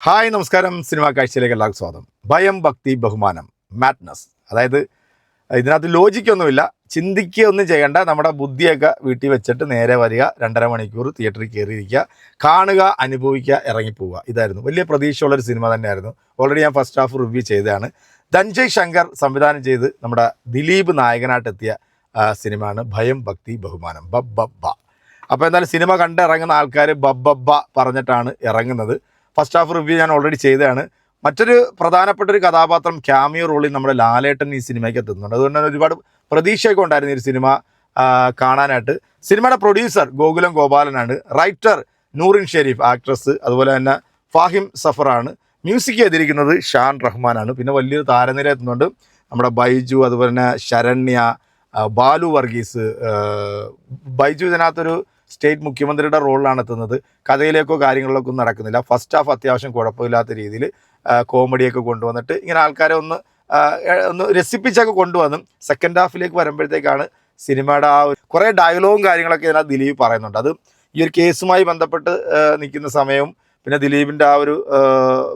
Hi നമസ്കാരം. Cinema കാഴ്ചയിലേക്ക് എല്ലാവർക്കും സ്വാഗതം. ഭയം, ഭക്തി, ബഹുമാനം, മാഡ്നസ്. അതായത് ഇതിനകത്ത് ലോജിക്കൊന്നുമില്ല, ചിന്തിക്കുകയൊന്നും ചെയ്യേണ്ട. നമ്മുടെ ബുദ്ധിയൊക്കെ വീട്ടിൽ വെച്ചിട്ട് നേരെ വരിക, 2.5 മണിക്കൂർ തിയേറ്ററിൽ കയറിയിരിക്കുക, കാണുക, അനുഭവിക്കുക, ഇറങ്ങിപ്പോവുക. ഇതായിരുന്നു വലിയ പ്രതീക്ഷയുള്ളൊരു സിനിമ തന്നെയായിരുന്നു. ഓൾറെഡി ഞാൻ ഫസ്റ്റ് ഹാഫ് റിവ്യൂ ചെയ്തതാണ്. ധനഞ്ജയ് ശങ്കർ സംവിധാനം ചെയ്ത് നമ്മുടെ ദിലീപ് നായകനായിട്ടെത്തിയ സിനിമയാണ് ഭയം, ഭക്തി, ബഹുമാനം, ബബ്ബ. അപ്പോൾ എന്തായാലും സിനിമ കണ്ടിറങ്ങുന്ന ആൾക്കാർ ബബ്ബ പറഞ്ഞിട്ടാണ് ഇറങ്ങുന്നത്. ഫസ്റ്റ് ഹാഫ് റിവ്യൂ ഞാൻ ഓൾറെഡി ചെയ്തതാണ്. മറ്റൊരു പ്രധാനപ്പെട്ട ഒരു കഥാപാത്രം ക്യാമിയോ റോളിൽ നമ്മുടെ ലാലേട്ടൻ ഈ സിനിമയ്ക്ക് എത്തുന്നുണ്ട്. അതുകൊണ്ട് തന്നെ ഒരുപാട് പ്രതീക്ഷയൊക്കെ ഉണ്ടായിരുന്നു ഈ സിനിമ കാണാനായിട്ട്. സിനിമയുടെ പ്രൊഡ്യൂസർ ഗോകുലം ഗോപാലനാണ്. റൈറ്റർ നൂറിൻ ഷെരീഫ്, ആക്ട്രസ് അതുപോലെ തന്നെ ഫാഹിം സഫറാണ്. മ്യൂസിക് ചെയ്തിരിക്കുന്നത് ഷാൻ റഹ്മാനാണ്. പിന്നെ വലിയൊരു താരനിര എത്തുന്നുണ്ട്. നമ്മുടെ ബൈജു, അതുപോലെ തന്നെ ശരണ്യ, ബാലു വർഗീസ്. ബൈജു ഇതിനകത്തൊരു സ്റ്റേറ്റ് മുഖ്യമന്ത്രിയുടെ റോളിലാണ് എത്തുന്നത്. കഥയിലേക്കോ കാര്യങ്ങളിലേക്കോ ഒന്നും നടക്കുന്നില്ല. ഫസ്റ്റ് ഹാഫ് അത്യാവശ്യം കുഴപ്പമില്ലാത്ത രീതിയിൽ കോമഡിയൊക്കെ കൊണ്ടുവന്നിട്ട് ഇങ്ങനെ ആൾക്കാരെ ഒന്ന് രസിപ്പിച്ചൊക്കെ കൊണ്ടുവന്നു. സെക്കൻഡ് ഹാഫിലേക്ക് വരുമ്പോഴത്തേക്കാണ് സിനിമയുടെ കുറേ ഡയലോഗും കാര്യങ്ങളൊക്കെ ഇതിനകത്ത് ദിലീപ് പറയുന്നുണ്ട്. അത് ഈ ഒരു കേസുമായി ബന്ധപ്പെട്ട് നിൽക്കുന്ന സമയവും പിന്നെ ദിലീപിൻ്റെ ഒരു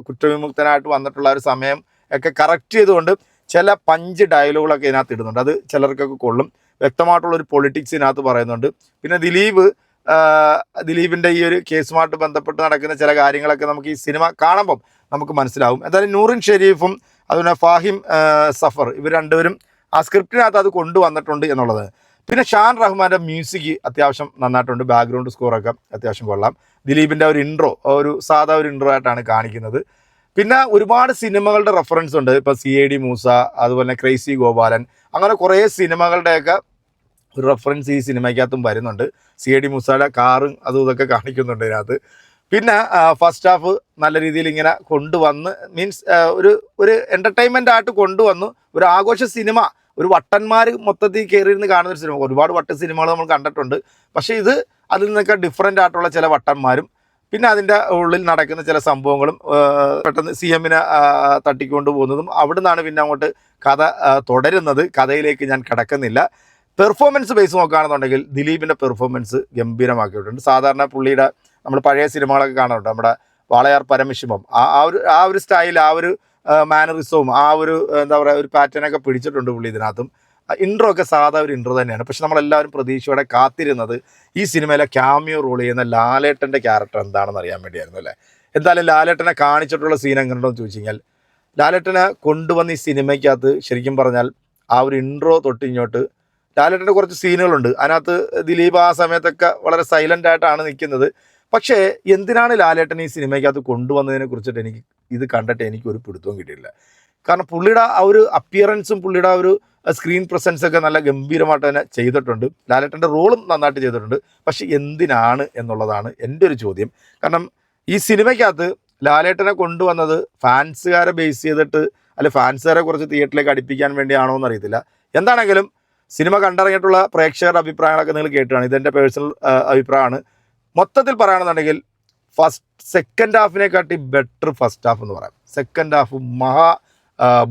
കുറ്റവിമുക്തനായിട്ട് വന്നിട്ടുള്ള ഒരു സമയം ഒക്കെ കറക്റ്റ് ചെയ്തുകൊണ്ട് ചില പഞ്ച് ഡയലോഗുകളൊക്കെ ഇതിനകത്ത് ഇടുന്നുണ്ട്. അത് ചിലർക്കൊക്കെ കൊള്ളും. വ്യക്തമായിട്ടുള്ളൊരു പൊളിറ്റിക്സ് ഇതിനകത്ത് പറയുന്നുണ്ട്. പിന്നെ ദിലീപിൻ്റെ ഈ ഒരു കേസുമായിട്ട് ബന്ധപ്പെട്ട് നടക്കുന്ന ചില കാര്യങ്ങളൊക്കെ നമുക്ക് ഈ സിനിമ കാണുമ്പം നമുക്ക് മനസ്സിലാവും. എന്തായാലും നൂറിൻ ഷെരീഫും അതുപോലെ ഫാഹിം സഫർ ഇവർ രണ്ടുപേരും ആ സ്ക്രിപ്റ്റിനകത്ത് അത് കൊണ്ടുവന്നിട്ടുണ്ട് എന്നുള്ളത്. പിന്നെ ഷാൻ റഹ്മാൻ്റെ മ്യൂസിക് അത്യാവശ്യം നന്നായിട്ടുണ്ട്. ബാക്ക്ഗ്രൗണ്ട് സ്കോറൊക്കെ അത്യാവശ്യം കൊള്ളാം. ദിലീപിൻ്റെ ഒരു ഇൻട്രോ, ഒരു സാധാ ഒരു ഇൻട്രോ ആയിട്ടാണ് കാണിക്കുന്നത്. പിന്നെ ഒരുപാട് സിനിമകളുടെ റെഫറൻസ് ഉണ്ട്. ഇപ്പോൾ CID മൂസ, അതുപോലെ തന്നെ ക്രേസി ഗോപാലൻ, അങ്ങനെ കുറേ സിനിമകളുടെയൊക്കെ ഒരു റെഫറൻസ് ഈ സിനിമയ്ക്കകത്തും വരുന്നുണ്ട്. CID മൂസയുടെ കാറും അതും ഇതൊക്കെ കാണിക്കുന്നുണ്ട് ഇതിനകത്ത്. പിന്നെ ഫസ്റ്റ് ഹാഫ് നല്ല രീതിയിൽ ഇങ്ങനെ കൊണ്ടുവന്ന് മീൻസ് ഒരു എൻ്റർടൈൻമെൻ്റ് ആയിട്ട് കൊണ്ടുവന്നു. ഒരു ആഘോഷ സിനിമ, ഒരു വട്ടന്മാർ മൊത്തത്തിൽ കയറിയിരുന്ന് കാണുന്ന ഒരു സിനിമ. ഒരുപാട് വട്ട സിനിമകൾ നമ്മൾ കണ്ടിട്ടുണ്ട്. പക്ഷേ ഇത് അതിൽ നിന്നൊക്കെ ഡിഫറെൻ്റ് ആയിട്ടുള്ള ചില വട്ടന്മാരും പിന്നെ അതിൻ്റെ ഉള്ളിൽ നടക്കുന്ന ചില സംഭവങ്ങളും പെട്ടെന്ന് CM-നെ തട്ടിക്കൊണ്ട് പോകുന്നതും അവിടെ നിന്നാണ് പിന്നെ അങ്ങോട്ട് കഥ തുടരുന്നത്. കഥയിലേക്ക് ഞാൻ കിടക്കുന്നില്ല. പെർഫോമൻസ് ബേസ് നോക്കുകയാണെന്നുണ്ടെങ്കിൽ ദിലീപിൻ്റെ പെർഫോമൻസ് ഗംഭീരമാക്കിയിട്ടുണ്ട്. സാധാരണ പുള്ളിയുടെ നമ്മൾ പഴയ സിനിമകളൊക്കെ കാണാറുണ്ട്. നമ്മുടെ വാളയാർ പരമശിവം ആ ഒരു സ്റ്റൈൽ, ആ ഒരു മാനറിസവും ആ ഒരു എന്താ പറയുക ഒരു പാറ്റേണൊക്കെ പിടിച്ചിട്ടുണ്ട് പുള്ളി ഇതിനകത്തും. ഇൻട്രോ ഒക്കെ സാധാ ഒരു ഇൻട്രോ തന്നെയാണ്. പക്ഷെ നമ്മളെല്ലാവരും പ്രതീക്ഷയോടെ കാത്തിരുന്നത് ഈ സിനിമയിലെ ക്യാമിയോ റോൾ ചെയ്യുന്ന ലാലേട്ടൻ്റെ ക്യാരക്ടർ എന്താണെന്ന് അറിയാൻ വേണ്ടിയായിരുന്നു അല്ലേ. എന്തായാലും ലാലേട്ടനെ കാണിച്ചിട്ടുള്ള സീൻ എങ്ങനെയുണ്ടോ എന്ന് ചോദിച്ചു കഴിഞ്ഞാൽ, ലാലേട്ടനെ കൊണ്ടുവന്ന ഈ സിനിമയ്ക്കകത്ത് ശരിക്കും പറഞ്ഞാൽ ആ ഒരു ഇൻട്രോ തൊട്ടിങ്ങോട്ട് ലാലേട്ടൻ്റെ കുറച്ച് സീനുകളുണ്ട്. അതിനകത്ത് ദിലീപ് ആ സമയത്തൊക്കെ വളരെ സൈലൻ്റ് ആയിട്ടാണ് നിൽക്കുന്നത്. പക്ഷേ എന്തിനാണ് ലാലേട്ടൻ ഈ സിനിമയ്ക്കകത്ത് കൊണ്ടുവന്നതിനെ കുറിച്ചിട്ട് ഇത് കണ്ടിട്ട് എനിക്കൊരു പിടുത്തവും കിട്ടിയില്ല. കാരണം പുള്ളിയുടെ ആ ഒരു അപ്പിയറൻസും പുള്ളിയുടെ ആ ഒരു സ്ക്രീൻ പ്രസൻസൊക്കെ നല്ല ഗംഭീരമായിട്ട് തന്നെ ചെയ്തിട്ടുണ്ട്. ലാലേട്ടൻ്റെ റോളും നന്നായിട്ട് ചെയ്തിട്ടുണ്ട്. പക്ഷെ എന്തിനാണ് എന്നുള്ളതാണ് എൻ്റെ ഒരു ചോദ്യം. കാരണം ഈ സിനിമയ്ക്കകത്ത് ലാലേട്ടനെ കൊണ്ടുവന്നത് ഫാൻസുകാരെ ബേസ് ചെയ്തിട്ട് അല്ലെ ഫാൻസുകാരെ കുറച്ച് തിയേറ്ററിലേക്ക് അടുപ്പിക്കാൻ വേണ്ടിയാണോ എന്നറിയത്തില്ല. എന്താണെങ്കിലും സിനിമ കണ്ടിറങ്ങിയിട്ടുള്ള പ്രേക്ഷകരുടെ അഭിപ്രായങ്ങളൊക്കെ നിങ്ങൾ കേട്ടാണ്. ഇതെൻ്റെ പേഴ്സണൽ അഭിപ്രായമാണ്. മൊത്തത്തിൽ പറയുകയാണെന്നുണ്ടെങ്കിൽ സെക്കൻഡ് ഹാഫിനെക്കാട്ടി ബെറ്റർ ഫസ്റ്റ് ഹാഫ് എന്ന് പറയാം. സെക്കൻഡ് ഹാഫ്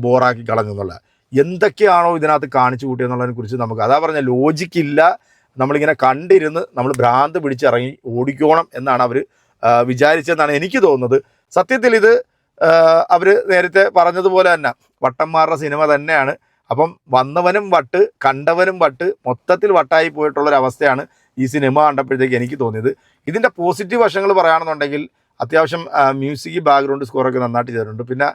ബോറാക്കി കളഞ്ഞു എന്നുള്ള എന്തൊക്കെയാണോ ഇതിനകത്ത് കാണിച്ചു കൂട്ടിയെന്നുള്ളതിനെ കുറിച്ച് നമുക്ക് അതാ പറഞ്ഞ ലോജിക്കില്ല. നമ്മളിങ്ങനെ കണ്ടിരുന്ന് നമ്മൾ ഭ്രാന്ത് പിടിച്ചിറങ്ങി ഓടിക്കോണം എന്നാണ് അവർ വിചാരിച്ചതെന്നാണ് എനിക്ക് തോന്നുന്നത്. സത്യത്തിൽ ഇത് അവർ നേരത്തെ പറഞ്ഞതുപോലെ തന്നെ വട്ടന്മാരുടെ സിനിമ തന്നെയാണ്. അപ്പം വന്നവനും വട്ട്, കണ്ടവനും വട്ട്, മൊത്തത്തിൽ വട്ടായി പോയിട്ടുള്ളൊരവസ്ഥയാണ് ഈ സിനിമ കണ്ടപ്പോഴത്തേക്ക് എനിക്ക് തോന്നിയത്. ഇതിൻ്റെ പോസിറ്റീവ് വശങ്ങൾ പറയുകയാണെന്നുണ്ടെങ്കിൽ അത്യാവശ്യം മ്യൂസിക്, ബാക്ക്ഗ്രൗണ്ട് സ്കോറൊക്കെ നന്നായിട്ട് ചെയ്തിട്ടുണ്ട്. പിന്നെ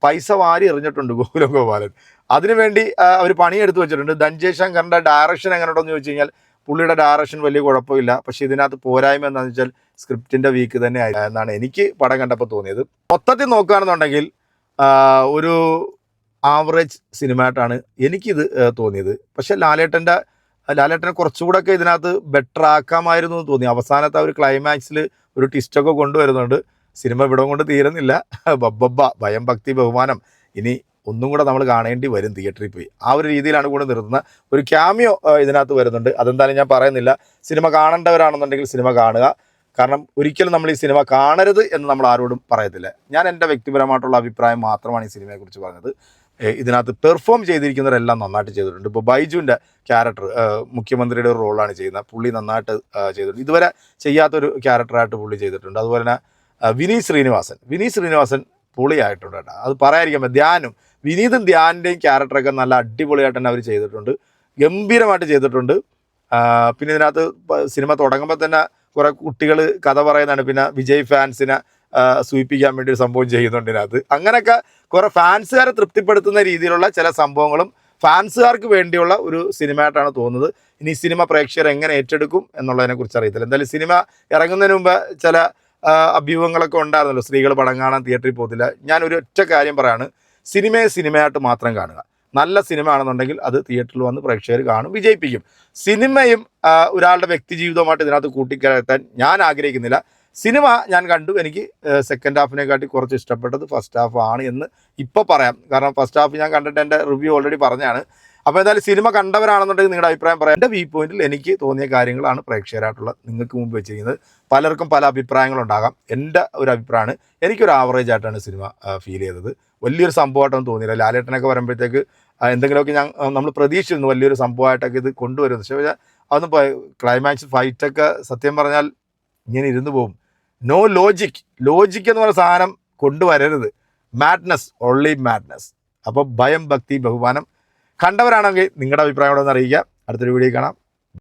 പൈസ വാരി എറിഞ്ഞിട്ടുണ്ട് ഗോകുലം ഗോപാലൻ. അതിനുവേണ്ടി അവർ പണിയെടുത്ത് വെച്ചിട്ടുണ്ട്. ധനഞ്ജയ് ശങ്കറിൻ്റെ ഡയറക്ഷൻ എങ്ങനെയുണ്ടെന്ന് ചോദിച്ചു കഴിഞ്ഞാൽ പുള്ളിയുടെ ഡയറക്ഷൻ വലിയ കുഴപ്പമില്ല. പക്ഷേ ഇതിനകത്ത് പോരായ്മ എന്താണെന്ന് വെച്ചാൽ സ്ക്രിപ്റ്റിൻ്റെ വീക്ക് തന്നെ എന്നാണ് എനിക്ക് പടം കണ്ടപ്പോൾ തോന്നിയത്. മൊത്തത്തിൽ നോക്കുകയാണെന്നുണ്ടെങ്കിൽ ഒരു ആവറേജ് സിനിമയായിട്ടാണ് എനിക്കിത് തോന്നിയത്. പക്ഷേ ലാലേട്ടനെ കുറച്ചുകൂടെയൊക്കെ ഇതിനകത്ത് ബെറ്റർ ആക്കാമായിരുന്നു എന്ന് തോന്നി. അവസാനത്തെ ഒരു ക്ലൈമാക്സിൽ ഒരു ട്വിസ്റ്റൊക്കെ കൊണ്ടുവരുന്നുണ്ട്. സിനിമ ഇവിടെ കൊണ്ട് തീരുന്നില്ല. ബബ്ബ, ഭയം, ഭക്തി, ബഹുമാനം ഇനി ഒന്നും കൂടെ നമ്മൾ കാണേണ്ടി വരും തിയേറ്ററിൽ പോയി. ആ ഒരു രീതിയിലാണ് കൂടെ നിർത്തുന്നത്. ഒരു ക്യാമിയോ ഇതിനകത്ത് വരുന്നുണ്ട്. അതെന്തായാലും ഞാൻ പറയുന്നില്ല. സിനിമ കാണേണ്ടവരാണെന്നുണ്ടെങ്കിൽ സിനിമ കാണുക. കാരണം ഒരിക്കലും നമ്മൾ ഈ സിനിമ കാണരുത് എന്ന് നമ്മൾ ആരോടും പറയത്തില്ല. ഞാൻ എൻ്റെ വ്യക്തിപരമായിട്ടുള്ള അഭിപ്രായം മാത്രമാണ് ഈ സിനിമയെക്കുറിച്ച് പറഞ്ഞത്. ഇതിനകത്ത് പെർഫോം ചെയ്തിരിക്കുന്നവരെല്ലാം നന്നായിട്ട് ചെയ്തിട്ടുണ്ട്. ഇപ്പോൾ ബൈജുവിൻ്റെ ക്യാരക്ടർ മുഖ്യമന്ത്രിയുടെ ഒരു റോളാണ് ചെയ്യുന്നത്. പുള്ളി നന്നായിട്ട് ചെയ്തിട്ടുണ്ട്. ഇതുവരെ ചെയ്യാത്തൊരു ക്യാരക്ടറായിട്ട് പുള്ളി ചെയ്തിട്ടുണ്ട്. അതുപോലെ തന്നെ വിനീത് ശ്രീനിവാസൻ പൊളിയായിട്ടുണ്ട് കേട്ടോ, അത് പറയാതിരിക്കാൻ പറ്റും. ധ്യാനും വിനീതും ധ്യാനിൻ്റെയും ക്യാരക്ടറൊക്കെ നല്ല അടിപൊളിയായിട്ട് തന്നെ അവർ ചെയ്തിട്ടുണ്ട്, ഗംഭീരമായിട്ട് ചെയ്തിട്ടുണ്ട്. പിന്നെ ഇതിനകത്ത് സിനിമ തുടങ്ങുമ്പോൾ തന്നെ കുറേ കുട്ടികൾ കഥ പറയുന്നതാണ്, പിന്നെ വിജയ് ഫാൻസിനെ സൂചിപ്പിക്കാൻ വേണ്ടി ഒരു സംഭവം ചെയ്യുന്നുണ്ട് ഇതിനകത്ത്. അങ്ങനെയൊക്കെ കുറേ ഫാൻസുകാരെ തൃപ്തിപ്പെടുത്തുന്ന രീതിയിലുള്ള ചില സംഭവങ്ങളും ഫാൻസുകാർക്ക് വേണ്ടിയുള്ള ഒരു സിനിമയായിട്ടാണ് തോന്നുന്നത്. ഇനി സിനിമ പ്രേക്ഷകർ എങ്ങനെ ഏറ്റെടുക്കും എന്നുള്ളതിനെക്കുറിച്ച് അറിയത്തില്ല. എന്തായാലും സിനിമ ഇറങ്ങുന്നതിന് മുമ്പ് ചില അഭ്യൂഹങ്ങളൊക്കെ ഉണ്ടായിരുന്നല്ലോ, സ്ത്രീകൾ പടം കാണാൻ തിയേറ്ററിൽ പോകത്തില്ല. ഞാൻ ഒരു ഒറ്റ കാര്യം പറയാണ്, സിനിമയെ സിനിമയായിട്ട് മാത്രം കാണുക. നല്ല സിനിമ ആണെന്നുണ്ടെങ്കിൽ അത് തിയേറ്ററിൽ വന്ന് പ്രേക്ഷകർ കാണും, വിജയിപ്പിക്കും. സിനിമയും ഒരാളുടെ വ്യക്തി ജീവിതവുമായിട്ട് ഇതിനകത്ത് കൂട്ടിക്കലർത്താൻ ഞാൻ ആഗ്രഹിക്കുന്നില്ല. സിനിമ ഞാൻ കണ്ടു, എനിക്ക് സെക്കൻഡ് ഹാഫിനെക്കാട്ടി കുറച്ച് ഇഷ്ടപ്പെട്ടത് ഫസ്റ്റ് ഹാഫ് ആണ് എന്ന് ഇപ്പോൾ പറയാം. കാരണം ഫസ്റ്റ് ഹാഫ് ഞാൻ കണ്ടിട്ട് എൻ്റെ റിവ്യൂ ഓൾറെഡി പറഞ്ഞാണ്. അപ്പോൾ എന്തായാലും സിനിമ കണ്ടവരാണെന്നുണ്ടെങ്കിൽ നിങ്ങളുടെ അഭിപ്രായം പറയാം. എൻ്റെ വ്യൂ പോയിന്റിൽ എനിക്ക് തോന്നിയ കാര്യങ്ങളാണ് പ്രേക്ഷകരായിട്ടുള്ള നിങ്ങൾക്ക് മുമ്പ് വെച്ചിരിക്കുന്നത്. പലർക്കും പല അഭിപ്രായങ്ങളുണ്ടാകാം. എൻ്റെ ഒരു അഭിപ്രായമാണ്, എനിക്കൊരു ആവറേജ് ആയിട്ടാണ് സിനിമ ഫീൽ ചെയ്തത്. വലിയൊരു സംഭവമായിട്ടൊന്നും തോന്നിയില്ല. ലാലേട്ടനൊക്കെ വരുമ്പോഴത്തേക്ക് എന്തെങ്കിലുമൊക്കെ നമ്മൾ പ്രതീക്ഷിച്ചിരുന്നു വലിയൊരു സംഭവമായിട്ടൊക്കെ ഇത് കൊണ്ടുവരുന്നു. പക്ഷേ അതൊന്നും ക്ലൈമാക്സ് ഫൈറ്റൊക്കെ സത്യം പറഞ്ഞാൽ ഇങ്ങനെ ഇരുന്ന് പോകും. നോ ലോജിക് എന്ന് പറയുന്ന സാധനം കൊണ്ടുവരരുത്. Madness, only madness. അപ്പോൾ ഭയം, ഭക്തി, ബഹുമാനം. കണ്ടവരാണെങ്കിൽ നിങ്ങളുടെ അഭിപ്രായം കൂടെ ഒന്ന് അറിയിക്കുക. അടുത്തൊരു വീഡിയോ കാണാം.